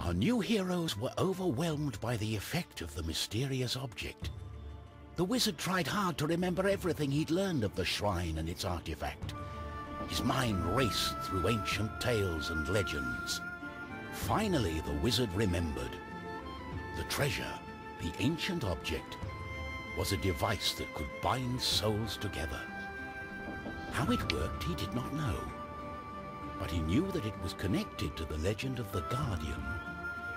Our new heroes were overwhelmed by the effect of the mysterious object. The wizard tried hard to remember everything he'd learned of the shrine and its artifact. His mind raced through ancient tales and legends. Finally, the wizard remembered. The treasure, the ancient object, was a device that could bind souls together. How it worked, he did not know. But he knew that it was connected to the legend of the Guardian,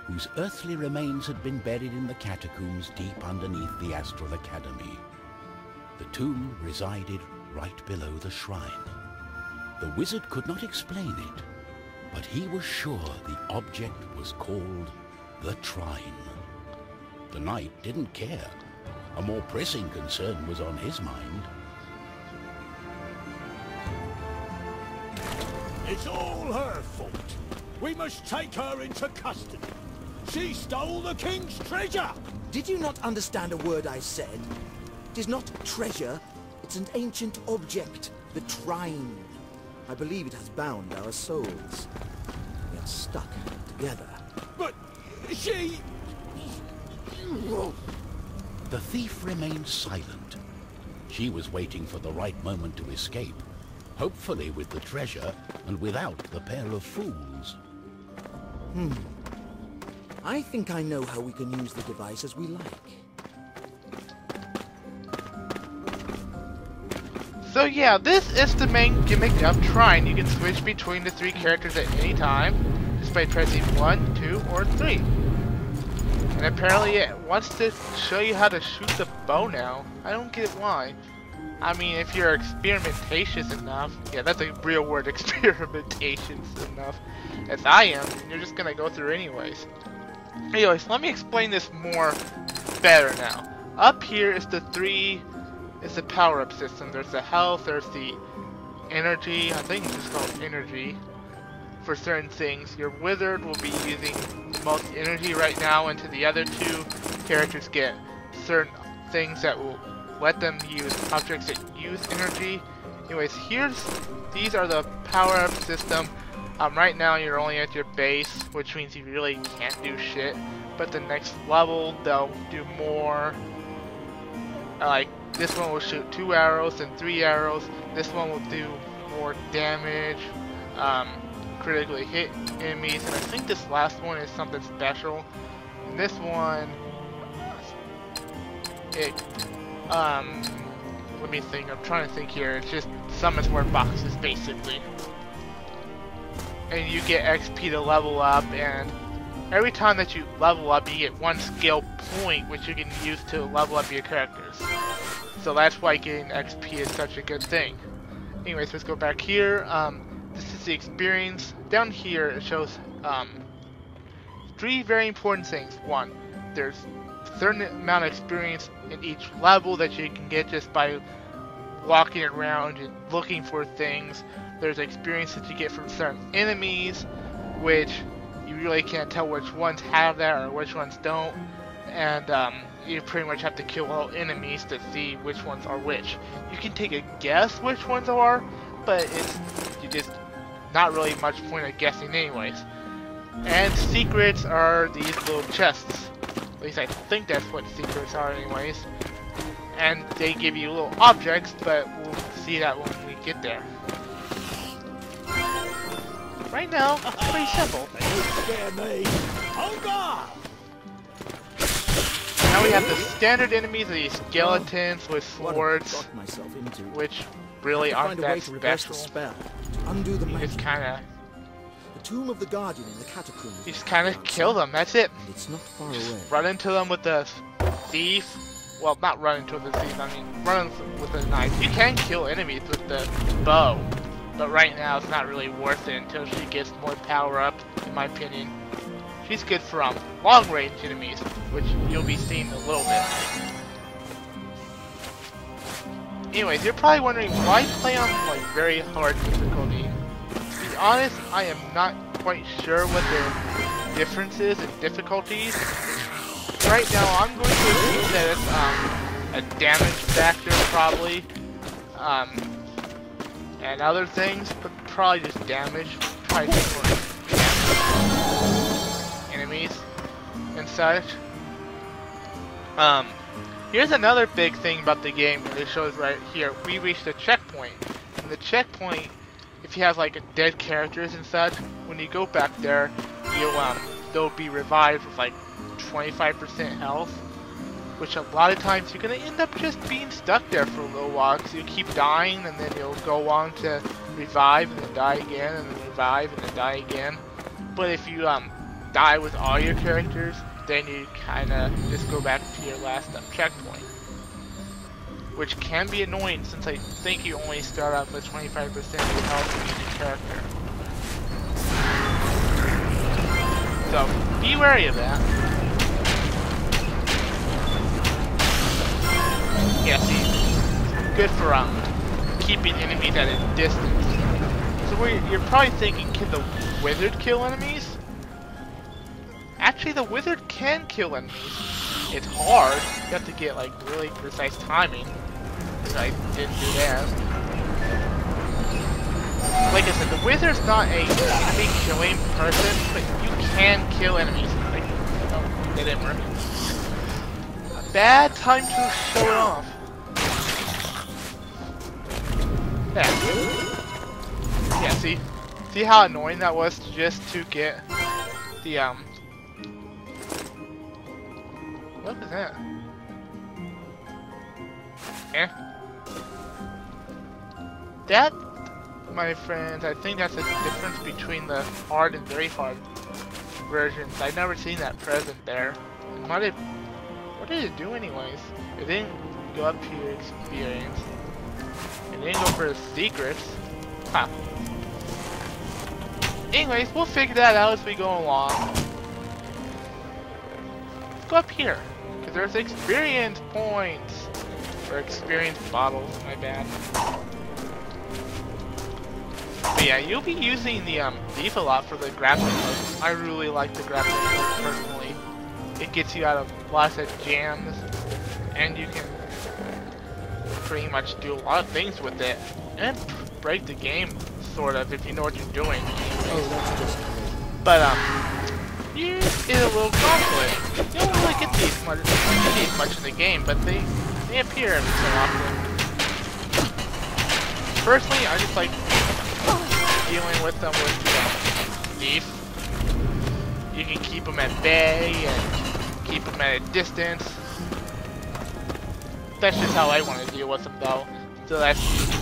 whose earthly remains had been buried in the catacombs deep underneath the Astral Academy. The tomb resided right below the shrine. The wizard could not explain it, but he was sure the object was called the Trine. The knight didn't care. A more pressing concern was on his mind. It's all her fault. We must take her into custody. She stole the king's treasure! Did you not understand a word I said? It is not treasure, it's an ancient object, the Trine. I believe it has bound our souls. We are stuck together. But she... The thief remained silent. She was waiting for the right moment to escape, hopefully with the treasure and without the pair of fools. I think I know how we can use the device as we like. So yeah, this is the main gimmick of Trine. You can switch between the 3 characters at any time, just by pressing 1, 2, or 3. And apparently it wants to show you how to shoot the bow now. I don't get why. I mean, if you're experimentatious enough, yeah, that's a real word, experimentatious enough, as I am, you're just gonna go through anyways. Anyways, let me explain this more better now. Up here is the power-up system. There's the health, there's the energy, I think it's just called energy, for certain things. Your wizard will be using the most energy right now, and to the other 2 characters get certain things that will let them use objects that use energy. Anyways, these are the power-up system. Right now you're only at your base, which means you really can't do shit. But the next level, they'll do more. Like, this one will shoot 2 arrows and 3 arrows. This one will do more damage, critically hit enemies, and I think this last one is something special. And this one, let me think, I'm trying to think here. It's just summons more boxes, basically. And you get XP to level up, and every time that you level up, you get 1 skill point, which you can use to level up your characters. So that's why getting XP is such a good thing. Anyways, let's go back here. This is the experience. Down here, it shows 3 very important things. 1, there's a certain amount of experience in each level that you can get just by walking around and looking for things. There's experience that you get from certain enemies, which you really can't tell which ones have that or which ones don't. And you pretty much have to kill all enemies to see which ones are which. You can take a guess which ones are, but you just not really much point of guessing anyways. And secrets are these little chests. At least I think that's what secrets are anyways. And they give you little objects, but we'll see that when we get there. Right now, it's pretty simple. Now we have the standard enemies of these skeletons with swords, which really aren't that special. Undo the You just kinda... The tomb of the Guardian in the catacombs. You just kinda kill them, that's it. And it's not far away. Run into them with the thief. Well, not run into the thief, I mean, run with the knife. You can kill enemies with the bow, but right now it's not really worth it until she gets more power up, in my opinion. She's good for long-range enemies, which you'll be seeing in a little bit. Anyways, you're probably wondering why play on like very hard difficulty. To be honest, I am not quite sure what the difference is in difficulties. Right now, I'm going to assume that it's a damage factor probably, and other things, but probably just damage. Probably just more damage. Enemies. and such. Here's another big thing about the game that it shows right here. We reached a checkpoint. And the checkpoint, if you have like dead characters and such, when you go back there, they'll be revived with like 25% health. Which a lot of times you're gonna end up just being stuck there for a little while, because you keep dying and then you'll go on to revive and then die again and then revive and then die again. But if you die with all your characters, then you kinda just go back to your last checkpoint. Which can be annoying, since I think you only start out with 25% of your health for each character. So, be wary of that. Yeah, see, good for keeping enemies at a distance. So you're probably thinking, can the wizard kill enemies? Actually, the wizard can kill enemies. It's hard. You have to get like really precise timing, which I didn't do that. Like I said, the wizard's not a enemy killing person, but you can kill enemies. Like, oh, that didn't work. A bad time to show it off. Yeah, see how annoying that was just to get the what was that? Eh? That, my friends, I think that's the difference between the hard and very hard versions. I've never seen that present there. What did it do anyways? It didn't go up to your experience. It didn't go for the secrets. Huh. Anyways, we'll figure that out as we go along. Let's go up here, because there's experience points. Or experience bottles, my bad. But yeah, you'll be using the thief a lot for the grappling hook. I really like the grappling hook personally. It gets you out of lots of jams, and you can pretty much do a lot of things with it, and break the game, sort of, if you know what you're doing. Oh, that's just great. But you get a little conflict. You don't really get these much in the game, but they appear every so often. Personally, I just like dealing with them with thief. You can keep them at bay and keep them at a distance. That's just how I want to deal with them, though. So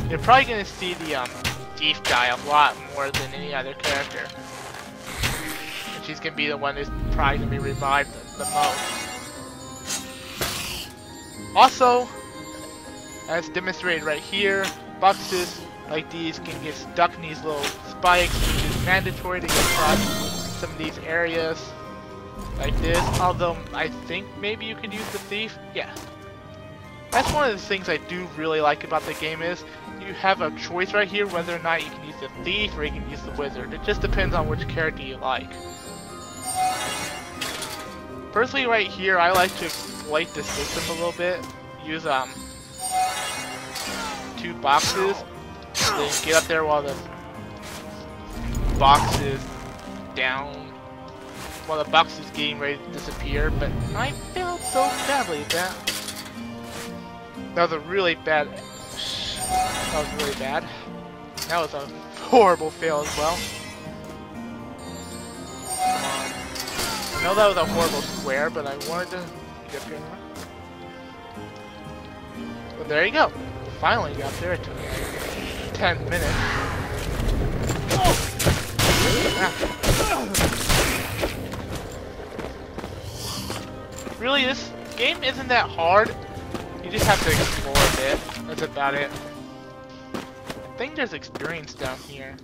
you're probably gonna see the thief guy a lot more than any other character. And she's gonna be the one who's probably gonna be revived the most. Also, as demonstrated right here, boxes like these can get stuck in these little spikes, which is mandatory to get across some of these areas like this. Although I think maybe you could use the thief. Yeah. That's one of the things I do really like about the game is you have a choice right here whether or not you can use the thief or you can use the wizard. It just depends on which character you like. Personally, right here, I like to exploit the system a little bit. Use 2 boxes, then get up there while the box is down, while the box is getting ready to disappear. But I failed so badly at that. That was a really bad. That was really bad. That was a horrible fail as well. Come on. I know that was a horrible square, but I wanted to get up here. Well, there you go. Finally got there. It took me 10 minutes. Ah. Really, this game isn't that hard. You just have to explore a bit. That's about it. I think there's experience down here.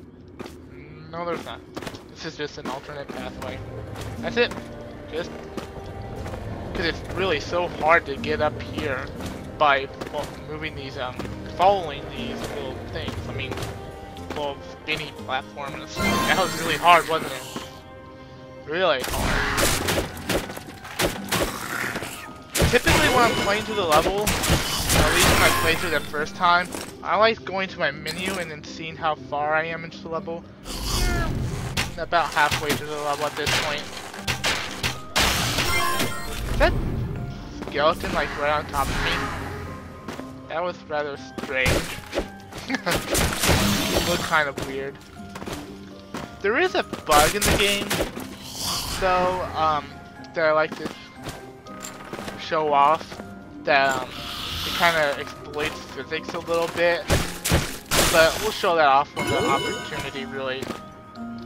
No, there's not. This is just an alternate pathway. That's it. Just because it's really so hard to get up here by moving these, following these little things. I mean, little spinny platforms. That was really hard, wasn't it? Really hard. Typically when I'm playing through the level, at least when I played through the first time, I like going to my menu and then seeing how far I am into the level. About halfway through the level at this point. that skeleton like right on top of me? That was rather strange. It looked kind of weird. There is a bug in the game, though, that I like to show off, that it kind of exploits physics a little bit, but we'll show that off when the opportunity really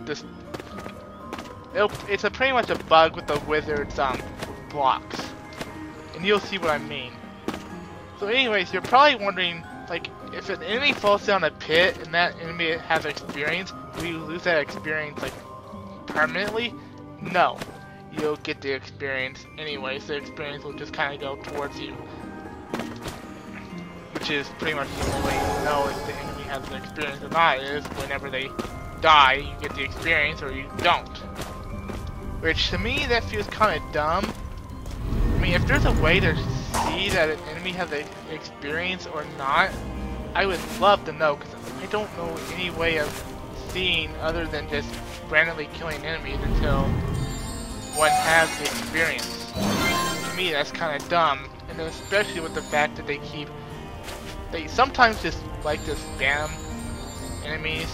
just... It's pretty much a bug with the wizard's blocks, and you'll see what I mean. So anyways, you're probably wondering, like, if an enemy falls down a pit and that enemy has experience, will you lose that experience, like, permanently? No. You'll get the experience anyways. The experience will just kind of go towards you. Which is pretty much the only way you know if the enemy has the experience or not, is whenever they die, you get the experience or you don't. Which, to me, that feels kind of dumb. I mean, if there's a way to see that an enemy has an experience or not, I would love to know, because I don't know any way of seeing other than just randomly killing enemies until one has the experience. To me, that's kind of dumb, and especially with the fact that they sometimes just like to spam enemies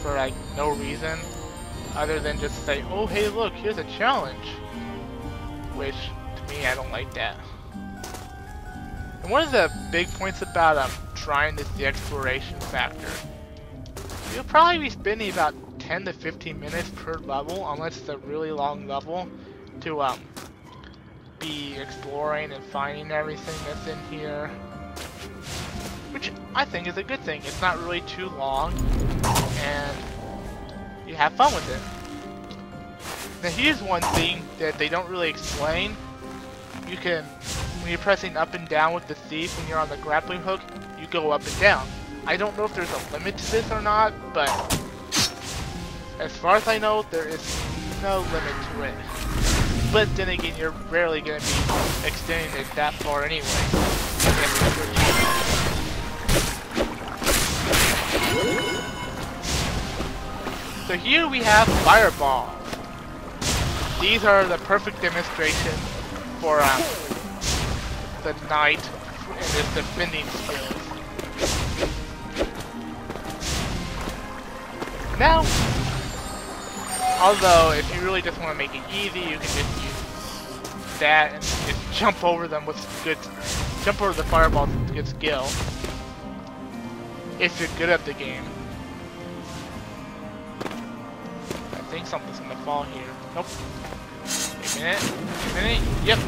for like no reason, other than just say, oh hey look, here's a challenge. Which, to me, I don't like that. And one of the big points about Trine is the exploration factor. You'll probably be spending about 10 to 15 minutes per level, unless it's a really long level, to be exploring and finding everything that's in here. Which I think is a good thing. It's not really too long, and you have fun with it. Now here's one thing that they don't really explain. You can, when you're pressing up and down with the thief when you're on the grappling hook, you go up and down. I don't know if there's a limit to this or not, but as far as I know, there is no limit to it. But then again, you're rarely going to be extending it that far anyway. So here we have fireballs. These are the perfect demonstration for the knight and his defending skills. Now, although if you really just want to make it easy, you can just use that and just jump over them with jump over the fireballs with good skill. If you're good at the game. I think something's gonna fall here. Nope. Wait a minute. Yep.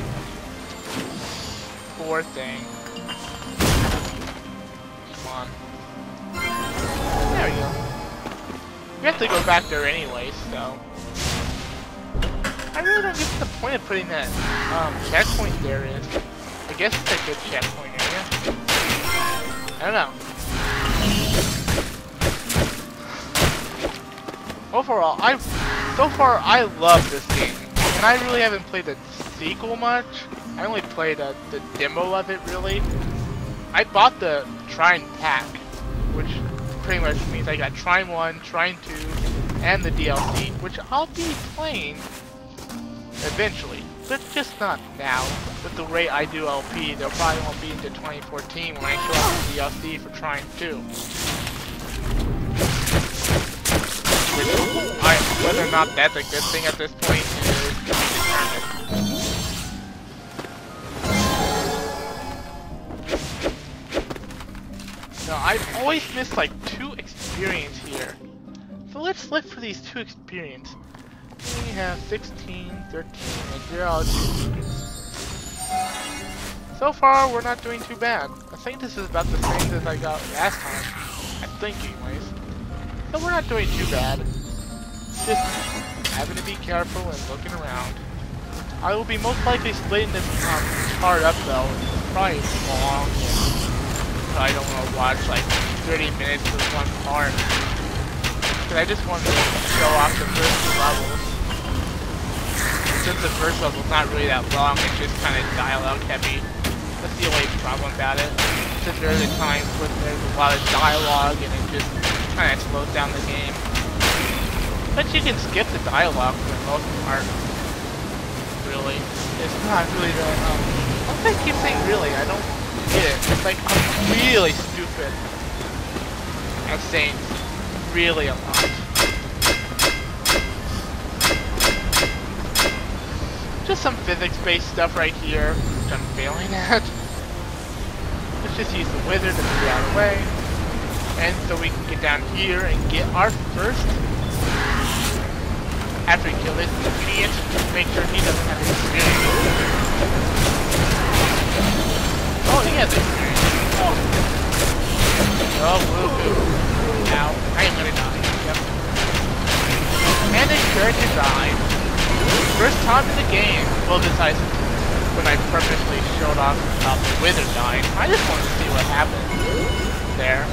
Poor thing. Come on. There we go. We have to go back there anyway, so. I really don't get the point of putting that checkpoint there is. I guess it's a good checkpoint area. I don't know. Overall, so far I love this game, and I really haven't played the sequel much. I only played the demo of it, really. I bought the Trine pack, which pretty much means I got Trine 1, Trine 2, and the DLC, which I'll be playing eventually, but just not now. With the rate I do LP, they'll probably won't be into 2014 when I show off the DLC for Trine 2. Whether or not that's a good thing at this point is to be determined. Now, I've always missed like 2 experience here. So let's look for these 2 experience. We have 16, 13, and 0. So far, we're not doing too bad. I think this is about the same as I got last time. I think, anyways. So we're not doing too bad. Just having to be careful and looking around. I will be most likely splitting this part up though. It's probably long. So I don't want to watch like 30 minutes of one part. Because I just wanted to show off the first 2 levels. Since the first level's not really that long, it's just kind of dialogue heavy. That's the only problem about it. Since there are times when there's a lot of dialogue and it just kind of slows down the game. But you can skip the dialogue for the most part. really. It's not really that, why do I keep saying really? I don't get it. It's like, I'm really stupid at saying really a lot. Just some physics-based stuff right here, which I'm failing at. Let's just use the wizard to move out of the way. And so we can get down here and get our first. After we kill this idiot, make sure he doesn't have experience. Oh, he has experience. Oh, woohoo. Now, I am gonna die. Yep. And his character died. First time in the game. Well, besides when I purposely showed off the wizard dying. I just wanted to see what happened there.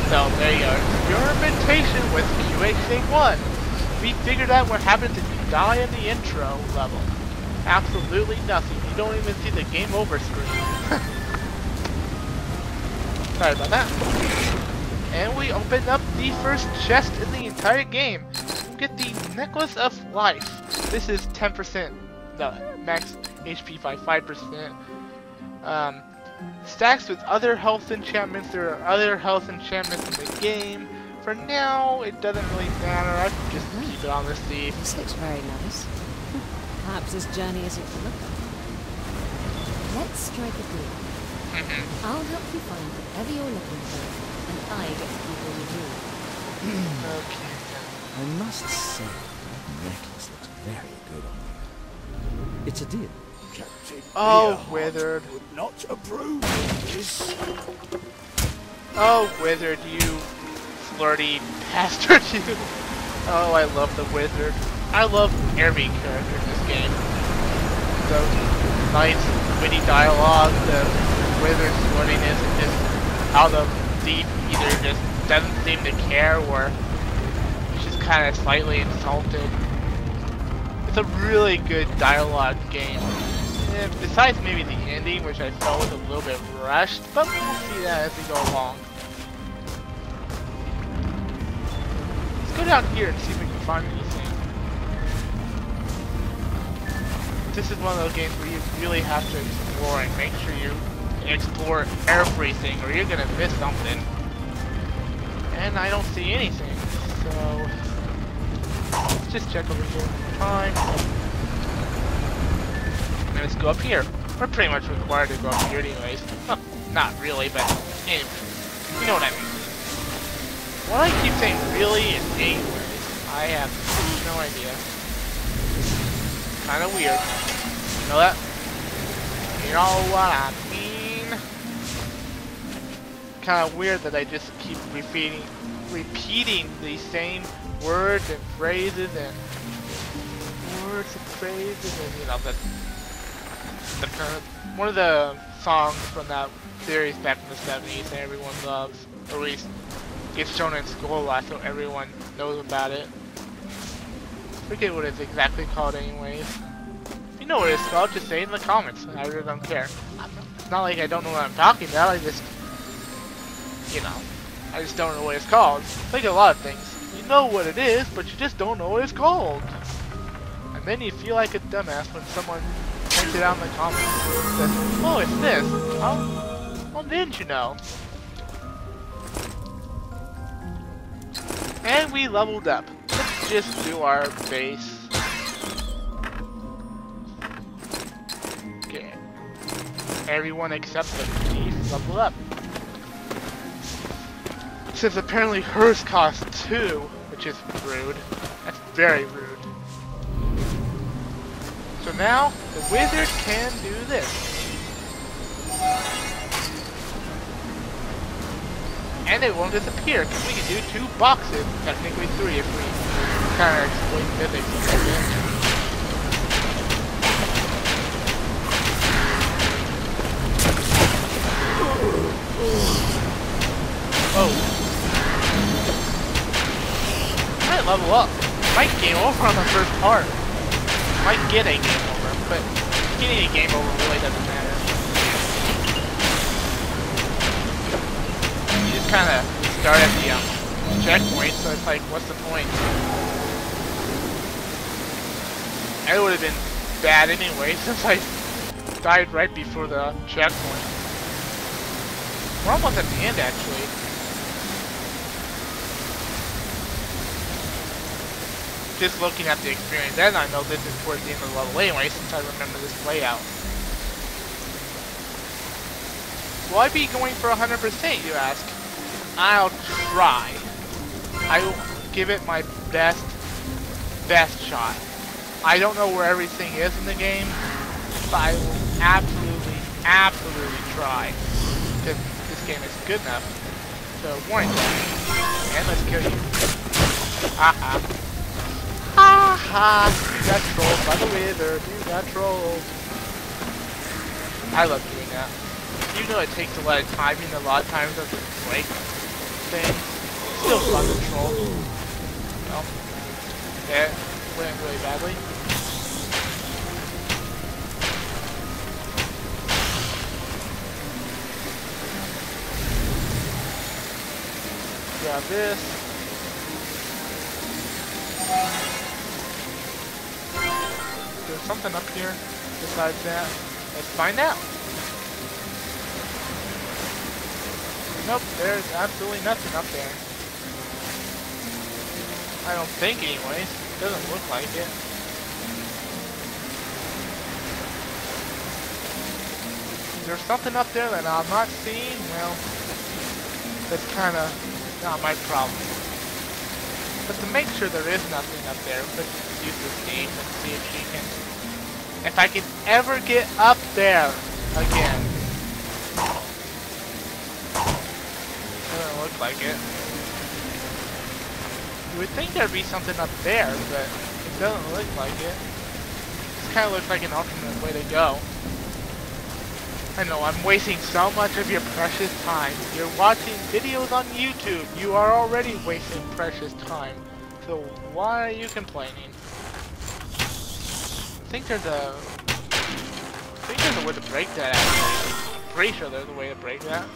So there you go. Experimentation with QHA1. We figured out what happens if you die in the intro level. Absolutely nothing. You don't even see the game over screen. Sorry about that. And we opened up the first chest in the entire game. We get the Necklace of Life. This is 10%. The max HP by 5%. Stacks with other health enchantments. There are other health enchantments in the game. For now, it doesn't really matter. I can just keep it on the thief. This looks very nice. Perhaps this journey isn't for nothing. Let's strike a deal. I'll help you find whatever you're looking for, and I get to keep all you do. Okay. I must say, that necklace looks very good on you. It's a deal. Captain Oh, Earhart Wizard. would not approve of this. Oh, Wizard, you flirty bastard, you. Oh, I love the Wizard. I love every character in this game. The nice, witty dialogue, the Wizard's flirtiness, and just how the thief either just doesn't seem to care or she's kind of slightly insulted. It's a really good dialogue game. And besides maybe the ending, which I felt was a little bit rushed, but we'll see that as we go along. Let's go down here and see if we can find anything. This is one of those games where you really have to explore and make sure you explore everything or you're gonna miss something. And I don't see anything, so let's just check over here one more time. And let's go up here. We're pretty much required to go up here anyways. Well, not really, but anyway, you know what I mean. Why I keep saying really and anyways, I have no idea. Kinda weird. You know that? You know what I mean? Kinda weird that I just keep repeating the same words and phrases and you know, one of the songs from that series back in the 70s that everyone loves, or at least gets shown in school a lot so everyone knows about it. Forget what it's exactly called anyways. If you know what it's called, just say it in the comments. I really don't care. It's not like I don't know what I'm talking about, I just, you know, I just don't know what it's called. It's like a lot of things. You know what it is, but you just don't know what it's called. And then you feel like a dumbass when someone points it out in the comments and says, oh, it's this. How didn't you know? And we leveled up. Let's just do our base. Okay. Everyone except the thief level up. Since apparently hers costs 2, which is rude. That's very rude. So now, the wizard can do this. And it won't disappear, because we can do 2 boxes. Technically 3 if we kind of exploit physics a little bit. Oh. Might level up. Might game over on the first part. Might get a game over, but getting a game over really doesn't matter. You just kind of start at the checkpoint, so it's like, what's the point? It would have been bad anyway, since I died right before the checkpoint. We're almost at the end, actually. Just looking at the experience, then I know this is towards the end of the level anyway, since I remember this layout. Will I be going for 100%, you ask? I'll try. I will give it my best shot. I don't know where everything is in the game, but I will absolutely try. Because this game is good enough. So, warning. And let's kill you. Haha. Haha. You got trolled by the wizard. You got trolled. I love doing that. Even though it takes a lot of timing, a lot of times doesn't break things. Still fun to troll. Well, that went really badly. Grab this. There's something up here besides that. Let's find out. Nope, there's absolutely nothing up there. I don't think anyways. Doesn't look like it. Is there something up there that I'm not seeing? Well, that's kinda not my problem. But to make sure there is nothing up there, let's use this game and see if she can... If I can ever get up there again. Doesn't look like it. You would think there'd be something up there, but it doesn't look like it. This kind of looks like an alternate way to go. I know, I'm wasting so much of your precious time. You're watching videos on YouTube. You are already wasting precious time. So why are you complaining? I think there's a way to break that actually. I'm pretty sure there's a way to break that.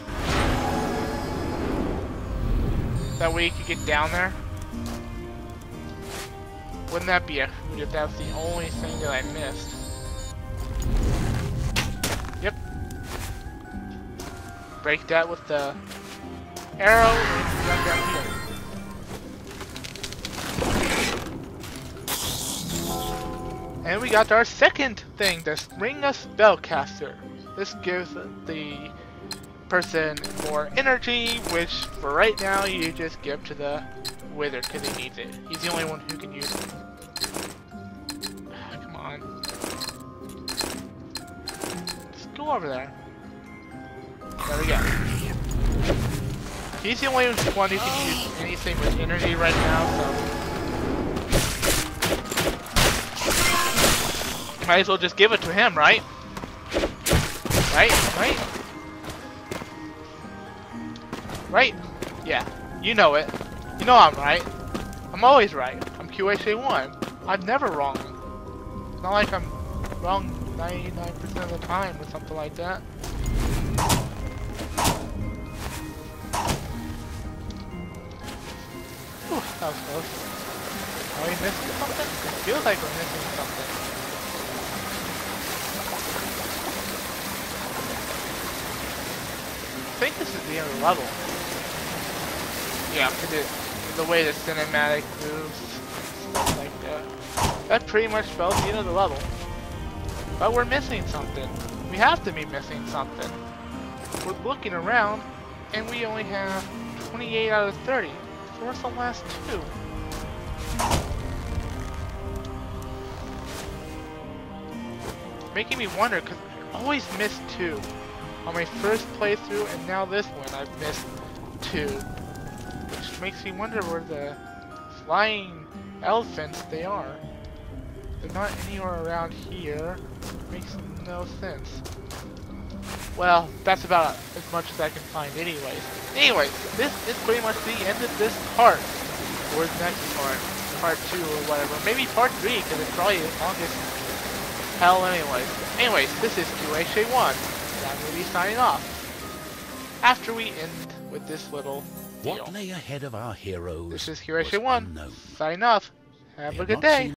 That way you could get down there. Wouldn't that be a hoot if that's the only thing that I missed? Yep. Break that with the arrow and run down here. And we got our second thing, the Ring of Spellcaster. This gives the person more energy, which for right now you just give to the wizard because he needs it. He's the only one who can use it. Come on. Let's go over there. There we go. He's the only one who can use anything with energy right now, so... Might as well just give it to him, right? Right? Yeah, you know it. You know I'm right. I'm always right. I'm QHA1. I'm never wrong. It's not like I'm wrong 99% of the time or something like that. Whew, that was close. Are we missing something? It feels like we're missing something. I think this is the end of the level. Yeah, because the way the cinematic moves, stuff like that. That pretty much spells the end of the level. But we're missing something. We have to be missing something. We're looking around, and we only have 28 out of 30. So where's the last two? Making me wonder, because I always miss two. On my first playthrough, and now this one, I've missed two. Which makes me wonder where the flying elephants they are. They're not anywhere around here. Makes no sense. Well, that's about as much as I can find anyways. Anyways, this is pretty much the end of this part. Or the next part. Part 2 or whatever. Maybe part 3, because it's probably the longest hell anyways. Anyways, this is QHA1. And I'm going to be signing off. After we end with this little deal. What lay ahead of our heroes? This is QHA1. Signing off. Have a good day.